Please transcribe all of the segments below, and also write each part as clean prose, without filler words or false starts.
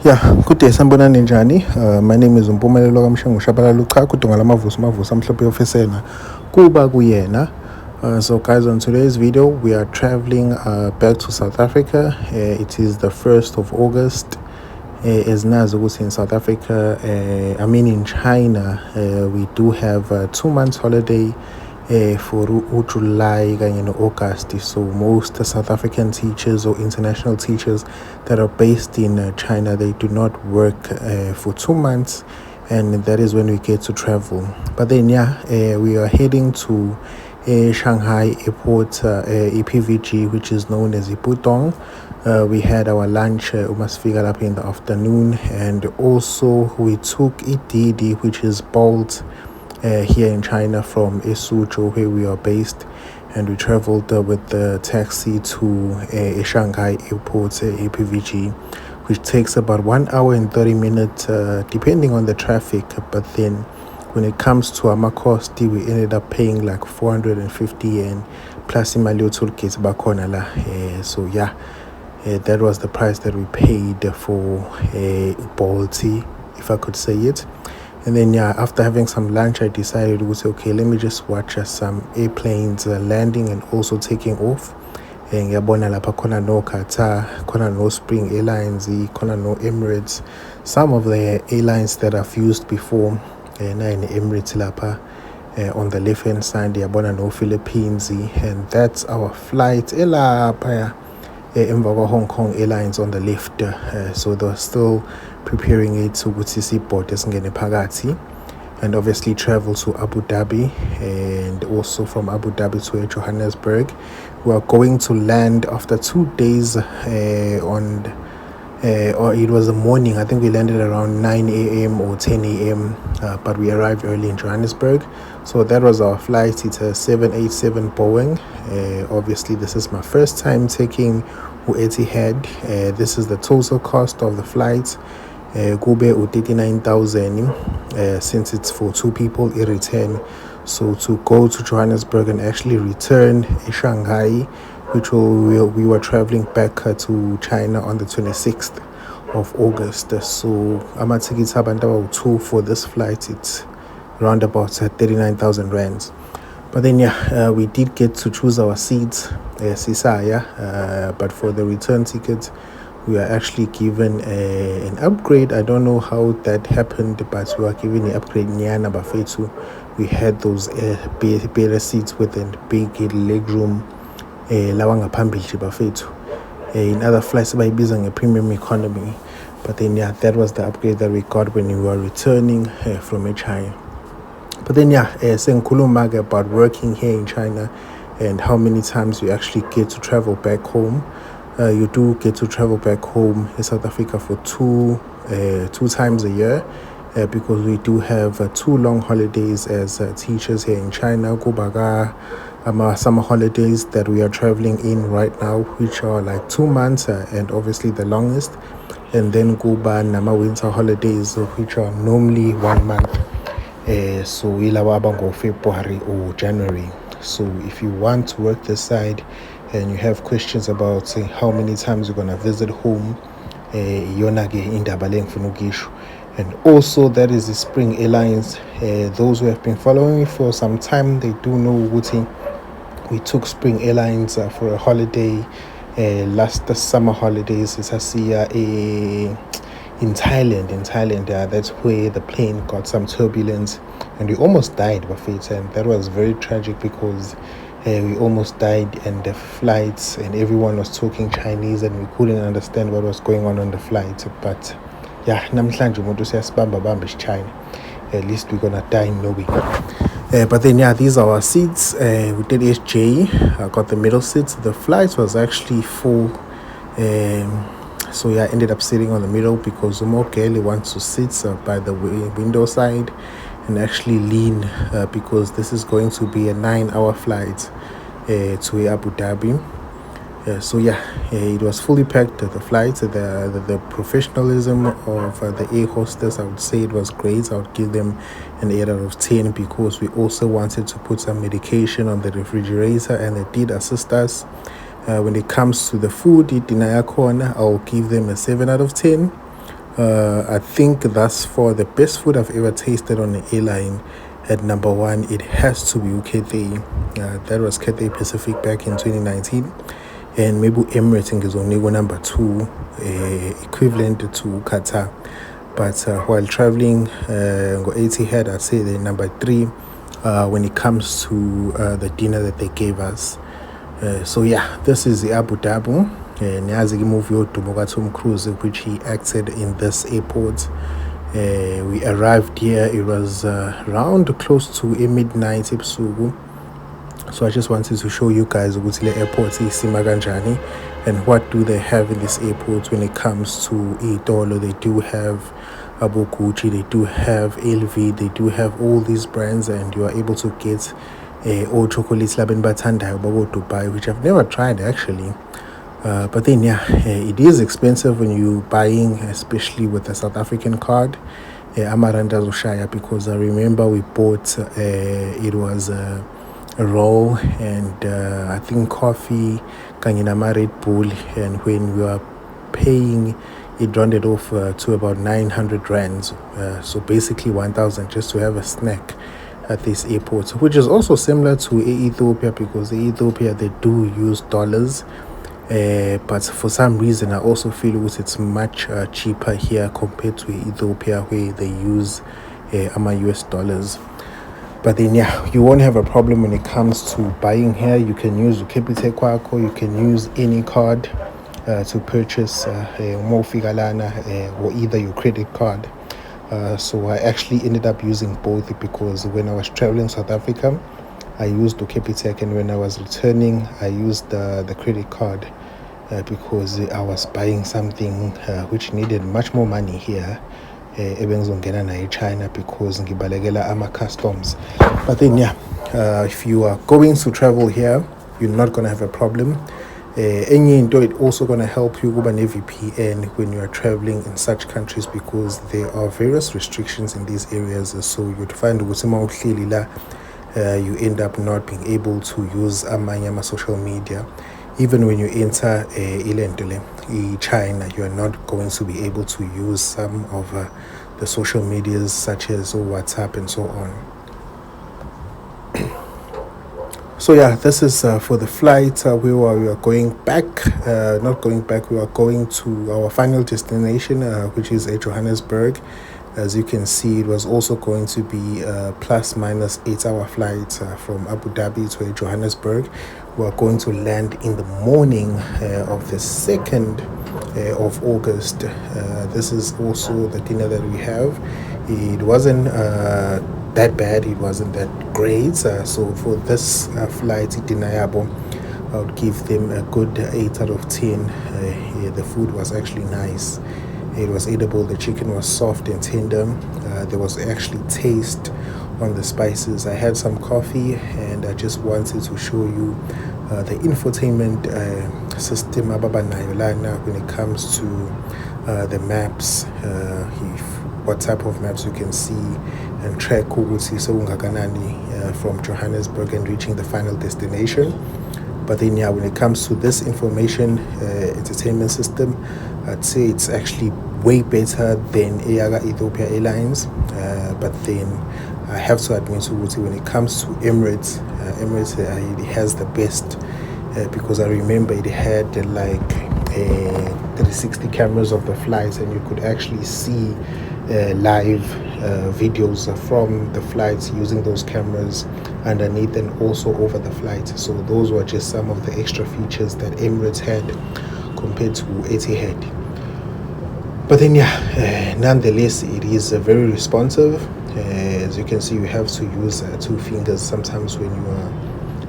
Yeah, good day. Sanibonani njani? My name is Mpumelelo Kamshengu Shabalala Uchaku Dongala mavuso amhlophe ofisela kuba kuyena. So guys, on today's video we are traveling back to South Africa. It is the 1st of August. As nazi ukuthi in South Africa, in China, we do have 2 months holiday for July and August. So most South African teachers or international teachers that are based in China, they do not work for 2 months, and that is when we get to travel. But then we are heading to Shanghai Airport, EPVG, which is known as Iputong. We had our lunch umasifika up in the afternoon, and also we took Etihad, which is Bolt here in China, from Suzhou, where we are based, and we traveled with the taxi to Shanghai Airport, APVG, which takes about 1 hour and 30 minutes depending on the traffic. But then when it comes to our cost, we ended up paying like 450 yen plus imali toll gates bakhona la. So yeah, that was the price that we paid for Balti, if I could say it. And then after having some lunch, I decided to say, okay, let me just watch some airplanes landing and also taking off. Ngiyabona lapha khona no Qatar, khona no Spring Airlines, khona no Emirates. Some of the airlines that I've used before, in Emirates lapha. On the left hand side, ngiyabona no Philippines, and that's our flight elapha emva Hong Kong Airlines on the left. So they're still preparing it to board esingene phakathi, and obviously travel to Abu Dhabi, and also from Abu Dhabi to Johannesburg. We are going to land after 2 days or it was a morning. I think we landed around 9 a.m. or 10 a.m. But we arrived early in Johannesburg. So that was our flight. It's a 787 Boeing. Obviously, this is my first time taking Etihad. This is the total cost of the flight. Kube 39,000 since it's for 2 people in return. So to go to Johannesburg and actually return Shanghai, which we were traveling back to China on the 26th of August. So ama-tickets abantu 2 for this flight, it's around about 39,000 rands. But then we did get to choose our seats, but for the return ticket we are actually given an upgrade. I don't know how that happened, but we were given an upgrade. Nyana bafethu, we had those better seats with a big leg room. In other flights bayibiza nge-premium economy. But then that was the upgrade that we got when we were returning from China. But then sengikhuluma about working here in China and how many times you actually get to travel back home. You do get to travel back home in South Africa for two times a year, because we do have 2 long holidays as teachers here in China. Kubaga summer holidays that we are traveling in right now, which are like 2 months, and obviously the longest, and then Kuba nama winter holidays, which are normally 1 month. So ilawa bango February or January. So if you want to work this side and you have questions about how many times you're gonna visit home, and also that is the Spring Airlines. Those who have been following me for some time, they do know we took Spring Airlines for a holiday last summer holidays. It's in Thailand. That's where the plane got some turbulence and we almost died, and that was very tragic because we almost died, and the flights and everyone was talking Chinese and we couldn't understand what was going on the flight. But namhlanje umuntu siyasibamba is China. At least we're gonna die knowing. But then these are our seats. We did SJ. I got the middle seats. The flight was actually full. So I ended up sitting on the middle because Umokele wants to sit by the window side and actually lean, because this is going to be a 9-hour flight to Abu Dhabi. So it was fully packed at the flight. The professionalism of the air hostess, I would say it was great. I would give them an 8 out of 10 because we also wanted to put some medication on the refrigerator, and they did assist us. When it comes to the food, Dinaya Corner, I'll give them a 7 out of 10. I think thus far the best food I've ever tasted on an airline, at number one, it has to be Cathay. That was Cathay Pacific back in 2019. And maybe Emirates is only number two, equivalent to Qatar. But while traveling, Etihad, I'd say they're number three when it comes to the dinner that they gave us. So yeah, this is the Abu Dhabi. Niyazi movie yodumo Tom Cruise, which he acted in this airport. We arrived here, it was around close to midnight ebusuku. So I just wanted to show you guys ukuthi le airport isima kanjani and what do they have in this airport when it comes to itolo. They do have Abu Gucci, they do have LV, they do have all these brands, and you are able to get all chocolates laben bathandayo babo Dubai, which I've never tried actually. But then yeah, it is expensive when you buying, especially with a South African card. Amaranda Zoshaya, because I remember we bought it was a roll and I think coffee, Kanginama Red Bull, and when we were paying, it rounded off to about 900 rands. So basically 1,000 just to have a snack at this airport, which is also similar to Ethiopia, because Ethiopia they do use dollars. But for some reason I also feel it's much cheaper here compared to Ethiopia, where they use US dollars. But then yeah, you won't have a problem when it comes to buying here. You can use Capitec Kwako, you can use any card to purchase or either your credit card. So I actually ended up using both, because when I was traveling South Africa I used the Capitec, and when I was returning I used the credit card because I was buying something which needed much more money here. Ebengizongena nayo China because ngibalekela ama customs. But then yeah, if you are going to travel here, you're not going to have a problem. It also going to help you with an VPN when you are traveling in such countries, because there are various restrictions in these areas. So you'd find you end up not being able to use amanyama social media. Even when you enter China, you are not going to be able to use some of the social medias such as WhatsApp and so on. So yeah, this is for the flight. We are going back, not going back, we are going to our final destination, which is Johannesburg. As you can see, it was also going to be a plus minus 8-hour flight from Abu Dhabi to Johannesburg. We are going to land in the morning of the 2nd of August. This is also the dinner that we have. It wasn't that bad, it wasn't that great. So for this flight, Dinayabo, I would give them a good 8 out of 10. The food was actually nice. It was edible, the chicken was soft and tender. There was actually taste on the spices. I had some coffee, and I just wanted to show you the infotainment system when it comes to the maps, what type of maps you can see and track from Johannesburg and reaching the final destination. But then yeah, when it comes to this information entertainment system, I'd say it's actually way better than Ethiopia Airlines. But then I have to admit, when it comes to Emirates, it has the best, because I remember it had like 360 cameras of the flights, and you could actually see live videos from the flights using those cameras underneath and also over the flight. So those were just some of the extra features that Emirates had compared to Etihad. But then yeah, nonetheless, it is very responsive. As you can see, you have to use 2 fingers sometimes when you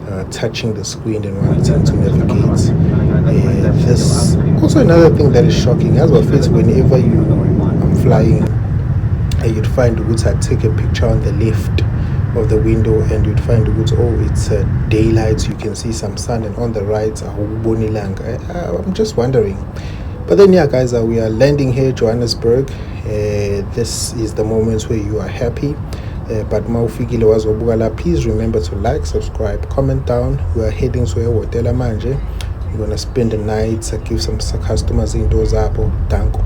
are touching the screen and wanting to navigate. This also another thing that is shocking as well, is whenever you are flying, you'd find I'd take a picture on the left of the window, and you'd find it's daylight, you can see some sun, and on the right I'm just wondering. But then yeah guys, we are landing here Johannesburg. This is the moments where you are happy. But please remember to like, subscribe, comment down. We are heading to a hotel manje. We're gonna spend the night, give some customers indoors. Thank you.